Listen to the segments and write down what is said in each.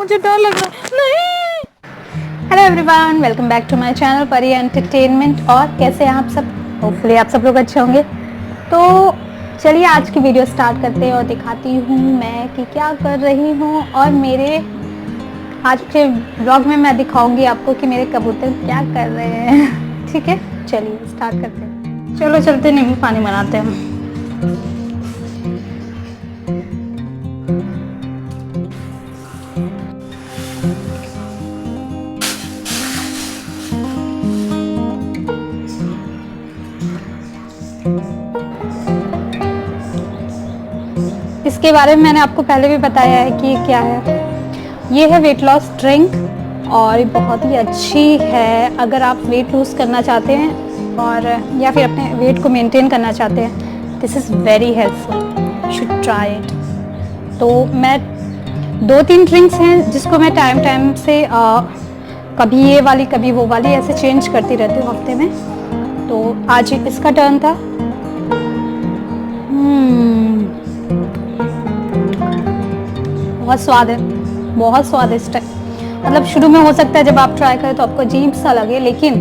मुझे डर लग रहा है। नहीं। Hello everyone, welcome back to my channel Pari entertainment. और कैसे हैं आप सब? होपफुली आप सब लोग अच्छे होंगे। तो चलिए आज की वीडियो स्टार्ट करते हैं और दिखाती हूँ मैं कि क्या कर रही हूँ। और मेरे आज के व्लॉग में मैं दिखाऊंगी आपको कि मेरे कबूतर क्या कर रहे हैं। ठीक है, चलिए स्टार्ट करते हैं। चलो चलते नींबू पानी बनाते हैं। इसके बारे में मैंने आपको पहले भी बताया है कि क्या है। ये है वेट लॉस ड्रिंक और बहुत ही अच्छी है अगर आप वेट लूज़ करना चाहते हैं और या फिर अपने वेट को मेंटेन करना चाहते हैं। This is very helpful, should try it. तो मैं 2-3 ड्रिंक्स हैं जिसको मैं टाइम से कभी ये वाली कभी वो वाली ऐसे चेंज करती रहती हूँ हफ्ते में। तो आज इसका टर्न था। बहुत स्वाद है, बहुत स्वादिष्ट है। मतलब शुरू में हो सकता है जब आप ट्राई करें तो आपको अजीब सा लगे, लेकिन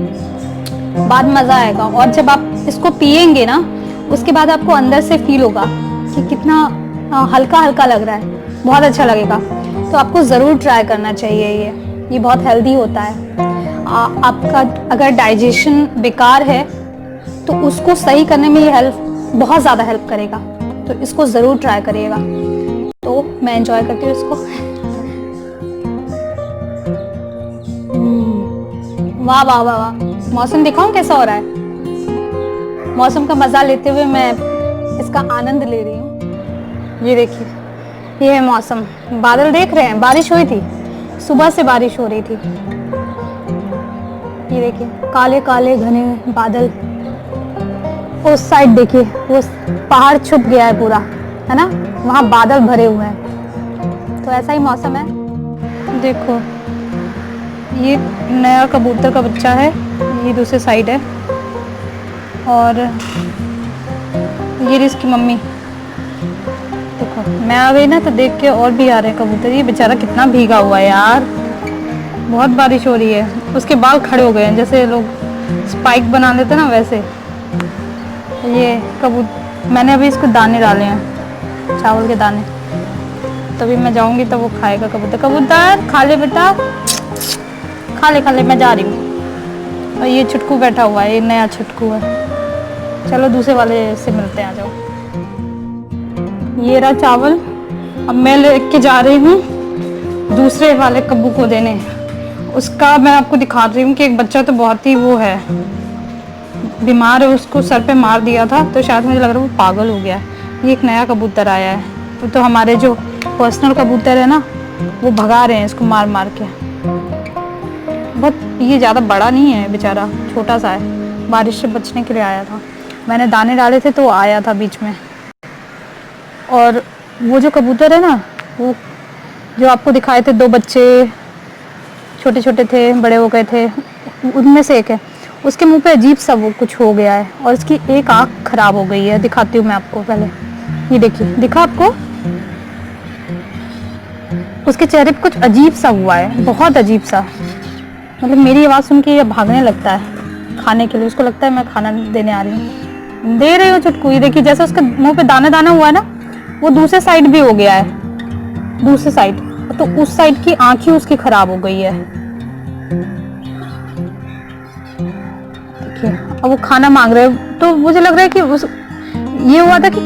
बाद मज़ा आएगा। और जब आप इसको पिएंगे ना, उसके बाद आपको अंदर से फील होगा कि कितना हल्का हल्का लग रहा है, बहुत अच्छा लगेगा। तो आपको ज़रूर ट्राई करना चाहिए। ये बहुत हेल्दी होता है। आपका अगर डाइजेशन बेकार है तो उसको सही करने में ये बहुत ज़्यादा हेल्प करेगा। तो इसको ज़रूर ट्राई करिएगा। तो मैं एंजॉय करती हूँ इसको। वाह वाह वाह वाह। मौसम दिखाऊं कैसा हो रहा है। मौसम का मज़ा लेते हुए मैं इसका आनंद ले रही हूँ। ये देखिए, ये है मौसम। बादल देख रहे हैं, बारिश हुई थी, सुबह से बारिश हो रही थी। ये देखिए काले काले घने बादल। उस साइड देखिए वो पहाड़ छुप गया है पूरा, है ना, वहाँ बादल भरे हुए हैं। तो ऐसा ही मौसम है। देखो ये नया कबूतर का बच्चा है, ये दूसरे साइड है। और ये इसकी मम्मी। देखो मैं आ गई ना तो देख के और भी आ रहे हैं कबूतर। ये बेचारा कितना भीगा हुआ है यार, बहुत बारिश हो रही है। उसके बाल खड़े हो गए हैं, जैसे लोग स्पाइक बना लेते ना वैसे। ये कबूतर मैंने अभी इसको दाने डाले हैं, चावल के दाने। तभी मैं जाऊंगी तो वो खाएगा कबूतर। कबूतर खा ले बेटा, खा ले, मैं जा रही हूँ। और ये छुटकू बैठा हुआ है, ये नया छुटकू है। चलो दूसरे वाले से मिलते हैं, आ जाओ। ये रहा चावल। अब मैं लेके जा रही हूँ दूसरे वाले कब्बू को देने। उसका मैं आपको दिखा रही हूँ कि एक बच्चा तो बहुत ही वो है, बीमार है। उसको सर पे मार दिया था तो शायद मुझे लग रहा है वो पागल हो गया है। ये एक नया कबूतर आया है, तो हमारे जो पर्सनल कबूतर है ना, वो भगा रहे हैं इसको मार मार के। बहुत ये ज़्यादा बड़ा नहीं है बेचारा, छोटा सा है। बारिश से बचने के लिए आया था। मैंने दाने डाले थे तो वो आया था बीच में। और वो जो कबूतर है ना, वो जो आपको दिखाए थे 2 बच्चे छोटे छोटे थे, बड़े हो गए थे, उनमें से एक है। उसके मुंह पे अजीब सा वो कुछ हो गया है और उसकी एक आँख खराब हो गई है। दिखाती हूँ मैं आपको पहले। ये देखिए, दिखा आपको? उसके चेहरे पे कुछ अजीब सा हुआ है, बहुत अजीब सा। मतलब मेरी आवाज़ सुन के ये भागने लगता है खाने के लिए। उसको लगता है मैं खाना देने आ रही हूँ। दे रही हूँ छुटकू। ये देखिए, जैसे उसके मुंह पे दाना दाना हुआ है ना, वो दूसरे साइड भी हो गया है, दूसरे साइड। तो उस साइड की आँख ही उसकी खराब हो गई है। देखिए अब वो खाना मांग रहे हैं। तो मुझे लग रहा है कि ये हुआ था कि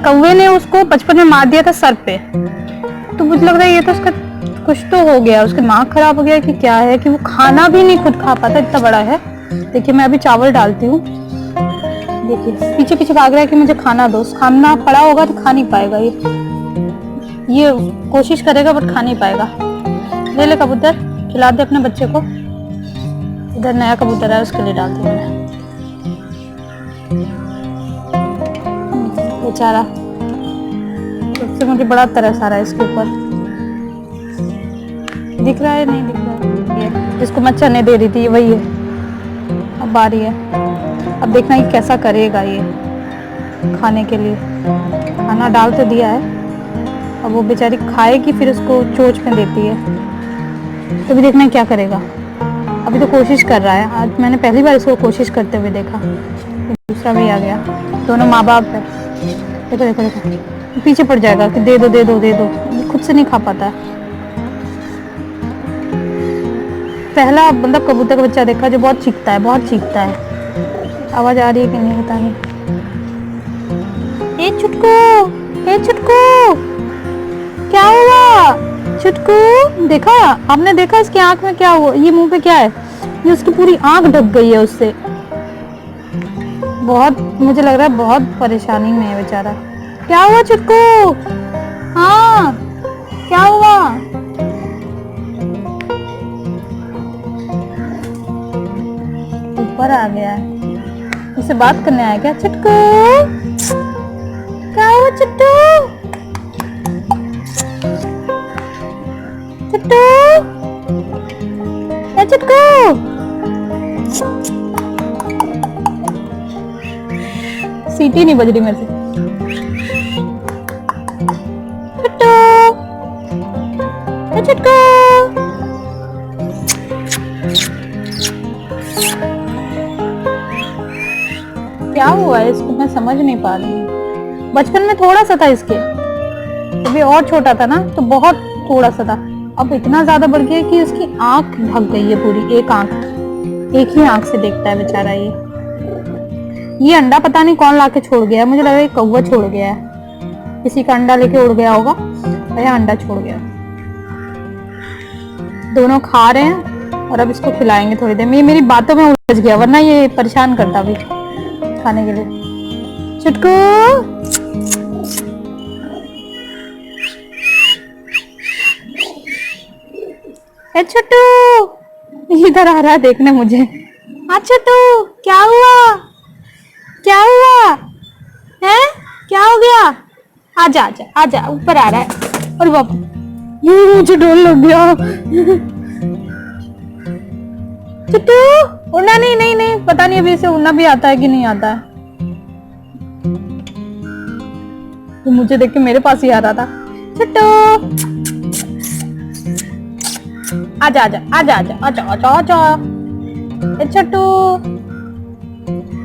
कौवे ने उसको बचपन में मार दिया था सर पे। तो मुझे लग रहा है ये तो उसका कुछ तो हो गया, उसका दिमाग खराब हो गया कि क्या है, कि वो खाना भी नहीं खुद खा पाता, इतना बड़ा है। देखिए मैं अभी चावल डालती हूँ। देखिए पीछे पीछे भाग रहा है कि मुझे खाना दो। खाना पड़ा होगा तो खा नहीं पाएगा। ये कोशिश करेगा बट खा नहीं पाएगा। ले ले कबूतर, खिला दे अपने बच्चे को। इधर नया कबूतर है, उसके लिए डाल दिया मैंने। बेचारा, उससे मुझे बड़ा तरस आ रहा है इसके ऊपर। दिख रहा है? नहीं दिख रहा है। ये जिसको मैं चने दे रही थी वही है। अब आ रही है। अब देखना ये कैसा करेगा ये खाने के लिए। खाना डाल तो दिया है, अब वो बेचारी खाएगी फिर उसको चोंच में देती है, तो भी देखना क्या करेगा। अभी तो कोशिश कर रहा है, आज मैंने पहली बार इसको कोशिश करते हुए देखा। दूसरा भी आ गया, दोनों माँ बाप है। देखो देखो देखो, पीछे पड़ जाएगा कि दे दो दे दो दे दो, खुद से नहीं खा पाता है। पहला मतलब कबूतर का बच्चा देखा जो बहुत चीखता है, बहुत चीखता है। आवाज आ रही है कि नहीं पता नहीं। ए छुटकू, ए छुटकू, क्या हुआ छुटकू? देखा आपने, देखा इसकी आंख में क्या हुआ, ये मुंह पे क्या है, ये उसकी पूरी आंख ढक गई है उससे। बहुत, मुझे लग रहा है बहुत परेशानी में है बेचारा। क्या हुआ छुटकू? हाँ क्या हुआ? ऊपर आ गया है, उससे बात करने आया क्या? छुटकू क्या हुआ छुट्टू? छुट्टू, ए छुटकू, सीटी नहीं बज रही मेरे से। छुट्टू, ए छुटकू, क्या हुआ है इसको, मैं समझ नहीं पा रही हूँ। बचपन में थोड़ा सा था इसके, अभी और छोटा था ना तो बहुत थोड़ा सा था, अब इतना ज्यादा बढ़ गया कि उसकी आंख ढक गई है पूरी, एक आंख, एक ही आंख से देखता है बेचारा। ये अंडा पता नहीं कौन लाके छोड़ गया है, मुझे लग रहा है कौवा छोड़ गया है, किसी का अंडा लेके उड़ गया होगा और यह अंडा छोड़ गया। दोनों खा रहे हैं और अब इसको खिलाएंगे थोड़ी देर में। ये मेरी बातों में उलझ गया, वरना ये परेशान करता भी खाने के लिए। छुटकू, ए छुट्टू, इधर आ रहा है देखने मुझे। हाँ छुट्टू, क्या हुआ, क्या हुआ है, क्या हो गया? आजा आजा आजा, ऊपर आ रहा है। अरे बाप, मुझे डर लग गया। छुट्टू, उड़ना नहीं, नहीं नहीं, पता नहीं अभी इसे उड़ना भी आता है कि नहीं आता है। तो मुझे देख के मेरे पास ही आ रहा था। छुट्टू, आजा आजा आजा आजा आजा आजा आजा, ए छुट्टू,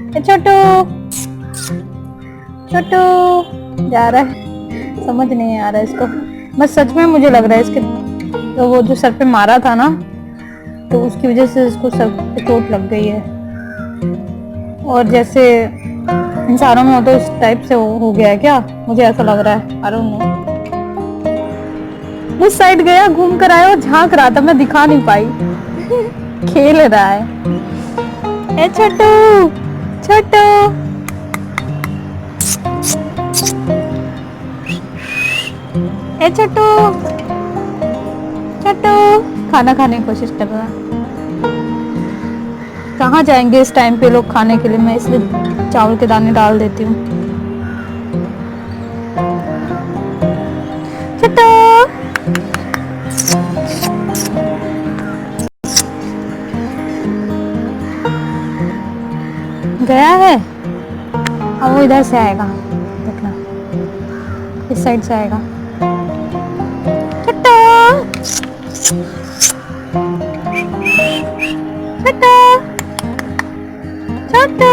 ए छोटू, छोटू जा रहा है, समझ नहीं आ रहा है इसको। बस सच में मुझे लग रहा है इसके, तो वो जो सर पे मारा था ना, तो उसकी वजह से इसको सर पे चोट लग गई है, और जैसे इंसानों में हो तो इस टाइप से हो गया है क्या, मुझे ऐसा लग रहा है। I don't know. उस साइड गया, घूम कर आया और झांक रहा था, मैं दिखा नहीं पाई। खेल रहा है। ए छोटू, छोटू, ए छोटू, छोटू, खाना खाने की कोशिश कर रहा है। कहाँ जाएंगे इस टाइम पे लोग खाने के लिए, मैं इसलिए चावल के दाने डाल देती हूँ। छोटू, गया है, अब वो इधर से आएगा, देखना इस साइड से आएगा। छोटू, छोटू, छोटू,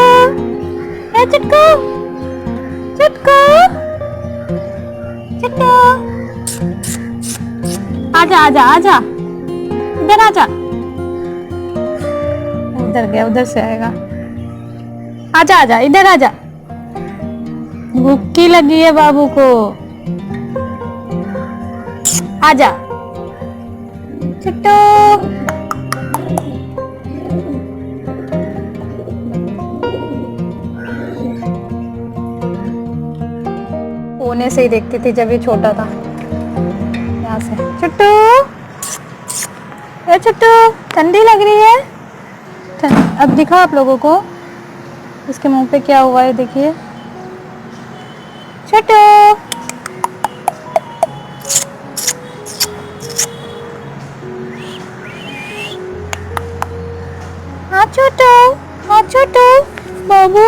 ए चुटकू, चुटकू, चुटकू, आजा आजा आजा, इधर आजा। उधर गया, उधर से आएगा। आजा आजा, इधर आजा, भूखी लगी है बाबू को। आजा छुट्टू, कोने से ही देखती थी जब ये छोटा था, यहाँ से। छुट्टू, ए छुट्टू, ठंडी लग रही है? अब दिखा आप लोगों को इसके मुंह पे क्या हुआ है, देखिए। छोटू, हाँ छोटू, हाँ छोटू, बाबू,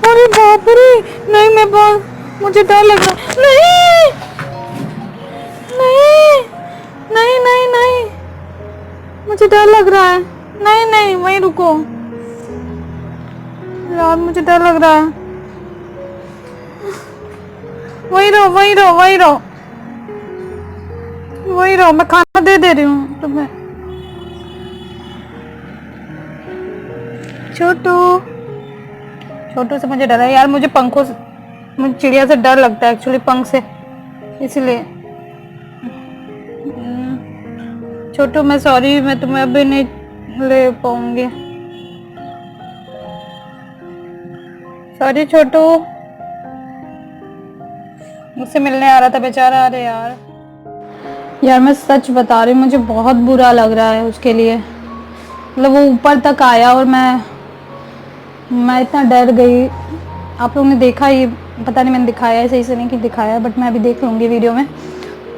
अरे बाप रे, नहीं मैं मुझे डर लग रहा, नहीं नहीं नहीं नहीं, मुझे डर लग रहा है। नहीं नहीं, वहीं रुको यार, मुझे डर लग रहा है। वहीं रहो वहीं रहो वहीं रहो वहीं रहो, मैं खाना दे रही हूँ तुम्हें। छोटू, छोटू से मुझे डर है यार। मुझे पंखों से, मुझे चिड़िया से डर लगता है एक्चुअली, पंख से, इसलिए। छोटू मैं सॉरी, मैं तुम्हें अभी नहीं ले पाऊंगी, सॉरी छोटू। मुझसे मिलने आ रहा था बेचारा। अरे यार, यार मैं सच बता रही हूँ, मुझे बहुत बुरा लग रहा है उसके लिए। मतलब वो ऊपर तक आया और मैं इतना डर गई। आप लोगों ने देखा, ये पता नहीं मैंने दिखाया है सही से नहीं कि दिखाया, बट मैं अभी देख लूँगी वीडियो में।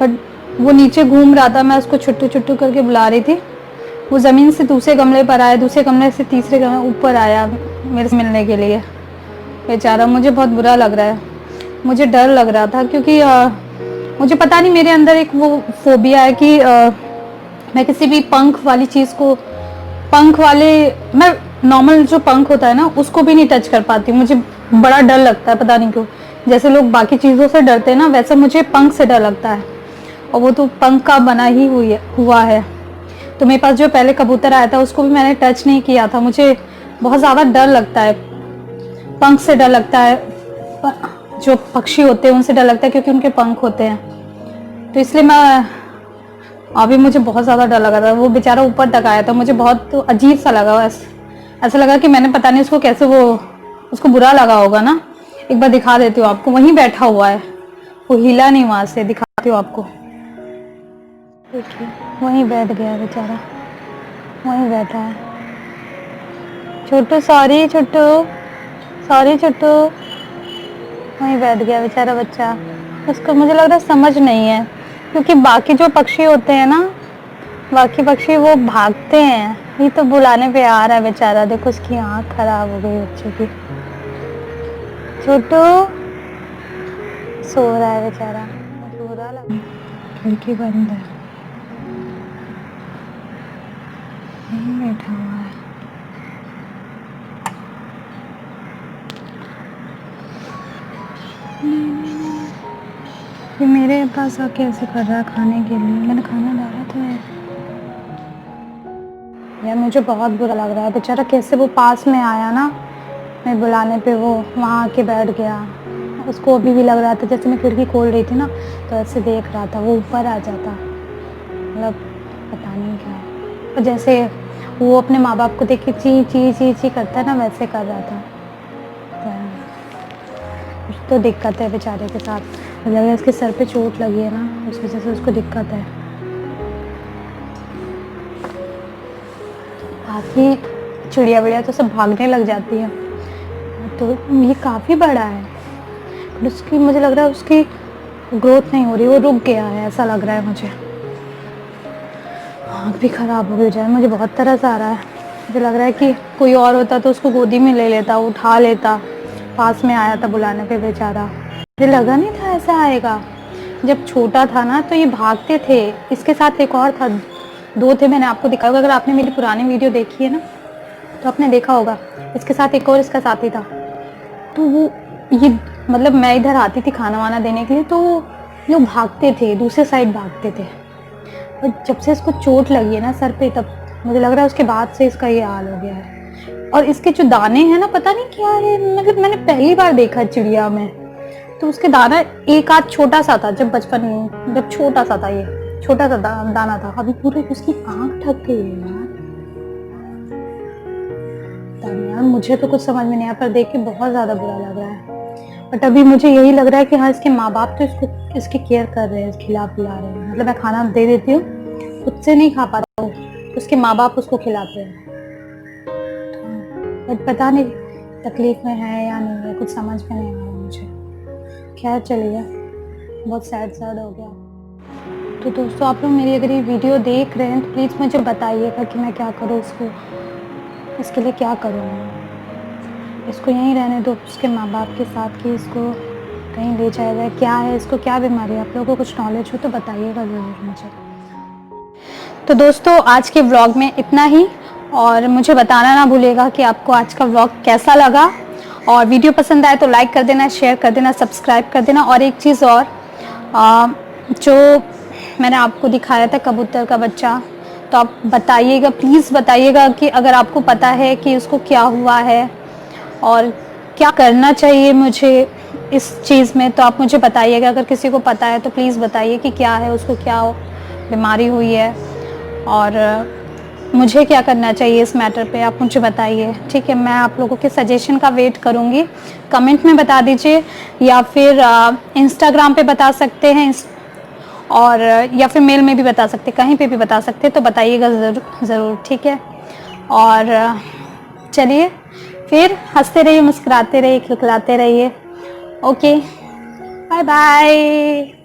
बट वो नीचे घूम रहा था, मैं उसको छुट्टू छुट्टू करके बुला रही थी। वो ज़मीन से दूसरे गमले पर आया, दूसरे गमले से तीसरे गमले ऊपर आया मेरे से मिलने के लिए बेचारा। मुझे बहुत बुरा लग रहा है, मुझे डर लग रहा था क्योंकि मुझे पता नहीं, मेरे अंदर एक वो फोबिया है कि मैं किसी भी पंख वाली चीज़ को, पंख वाले, मैं नॉर्मल जो पंख होता है ना उसको भी नहीं टच कर पाती। मुझे बड़ा डर लगता है, पता नहीं क्यों। जैसे लोग बाकी चीज़ों से डरते हैं ना, वैसे मुझे पंख से डर लगता है। और वो तो पंख का बना ही हुआ है। तो मेरे पास जो पहले कबूतर आया था उसको भी मैंने टच नहीं किया था। मुझे बहुत ज़्यादा डर लगता है, पंख से डर लगता है। जो पक्षी होते हैं उनसे डर लगता है क्योंकि उनके पंख होते हैं। तो इसलिए मैं, अभी मुझे बहुत ज़्यादा डर लगा था। वो बेचारा ऊपर तक आया था, मुझे बहुत अजीब सा लगा। ऐसा लगा कि मैंने, पता नहीं उसको कैसे, वो उसको बुरा लगा होगा ना। एक बार दिखा देती हूँ आपको, वहीं बैठा हुआ है, वो हिला नहीं वहाँ से। दिखाती हूँ आपको, देखिए वहीं बैठ गया बेचारा, वहीं बैठा है। छोटू सॉरी, छोटू सॉरी, छोटू वहीं बैठ गया बेचारा बच्चा। उसको मुझे लग रहा है समझ नहीं है, क्योंकि बाकी जो पक्षी होते हैं ना, बाकी पक्षी वो भागते हैं, ये तो बुलाने पे आ रहा है बेचारा। देखो उसकी आँख खराब हो गई बच्चे की। छोटू सो रहा है बेचारा, बुरा लगा। खिड़की बंद है, यहीं बैठा हुआ है। ये मेरे पास आके ऐसे कर रहा है खाने के लिए। मैंने खाना डाला था यार। मुझे बहुत बुरा लग रहा है बेचारा, कैसे वो पास में आया ना, मैं बुलाने पे वो वहाँ आके बैठ गया। उसको अभी भी लग रहा था, जैसे मैं खिड़की खोल रही थी ना तो ऐसे देख रहा था, वो ऊपर आ जाता। मतलब पता नहीं क्या है, और जैसे वो अपने माँ बाप को देख के ची ची ची ची करता है ना, वैसे कर रहा था। कुछ तो दिक्कत है बेचारे के साथ, लग रहा है उसके सर पे चोट लगी है ना, उस वजह से उसको दिक्कत है। बाकी चिड़िया विड़िया तो सब भागने लग जाती है, तो ये काफ़ी बड़ा है, पर उसकी, मुझे लग रहा है उसकी ग्रोथ नहीं हो रही, वो रुक गया है ऐसा लग रहा है मुझे। आँख भी ख़राब हो गई जाए, मुझे बहुत तरस आ रहा है। मुझे लग रहा है कि कोई और होता तो उसको गोदी में ले लेता, उठा लेता। पास में आया था बुलाने पे बेचारा, मुझे लगा नहीं था ऐसा आएगा। जब छोटा था ना तो ये भागते थे, इसके साथ एक और था, दो थे, मैंने आपको दिखाया होगा। अगर आपने मेरी पुरानी वीडियो देखी है ना तो आपने देखा होगा, इसके साथ एक और इसका साथी था। तो वो ये, मतलब मैं इधर आती थी खाना वाना देने के लिए, तो लोग भागते थे, दूसरे साइड भागते थे। और जब से इसको चोट लगी है ना सर पे, तब मुझे लग रहा है उसके बाद से इसका ये हाल हो गया है। और इसके जो दाने हैं ना, पता नहीं क्या है, मतलब मैंने पहली बार देखा चिड़िया में, तो उसके दाना एक आध छोटा सा था जब बचपन में, जब छोटा सा था, ये छोटा सा दाना था। अभी पूरे उसकी आंख ढक गई है यार। मुझे तो कुछ समझ में नहीं आया, पर देख के बहुत ज्यादा बुरा लग रहा है। बट अभी मुझे यही लग रहा है कि हाँ, इसके माँ बाप तो इसकी केयर कर रहे हैं, खिला पिला रहे हैं। मतलब मैं खाना दे देती हूँ, खुद से नहीं खा पाता हूँ, उसके माँ बाप उसको खिलाते हैं। बट पता नहीं तकलीफ में है या नहीं है, कुछ समझ में नहीं आ रहा मुझे। खैर चलिए, बहुत सैड हो गया। तो दोस्तों, आप लोग मेरी अगर ये वीडियो देख रहे हैं तो प्लीज़ मुझे बताइएगा कि मैं क्या करूँ इसके लिए क्या करूँ मैं। इसको यहीं रहने दो उसके माँ बाप के साथ, कि इसको कहीं ले जाया जाए? क्या है इसको, क्या बीमारी है? आप लोगों को कुछ नॉलेज हो तो बताइएगा ज़रूर मुझे। तो दोस्तों आज के व्लॉग में इतना ही, और मुझे बताना ना भूलिएगा कि आपको आज का व्लॉग कैसा लगा। और वीडियो पसंद आए तो लाइक कर देना, शेयर कर देना, सब्सक्राइब कर देना। और एक चीज़ और, जो मैंने आपको दिखाया था कबूतर का बच्चा, तो आप बताइएगा, प्लीज़ बताइएगा कि अगर आपको पता है कि उसको क्या हुआ है और क्या करना चाहिए मुझे इस चीज़ में, तो आप मुझे बताइएगा। अगर किसी को पता है तो प्लीज़ बताइए कि क्या है, उसको क्या बीमारी हुई है और मुझे क्या करना चाहिए इस मैटर पे, आप मुझे बताइए। ठीक है, मैं आप लोगों के सजेशन का वेट करूँगी। कमेंट में बता दीजिए या फिर इंस्टाग्राम पे बता सकते हैं, और या फिर मेल में भी बता सकते, कहीं पे भी बता सकते हैं, तो बताइएगा ज़रूर। ठीक है, और चलिए फिर हंसते रहिए, मुस्कुराते रहिए, खिलखिलाते रहिए। Okay, bye bye.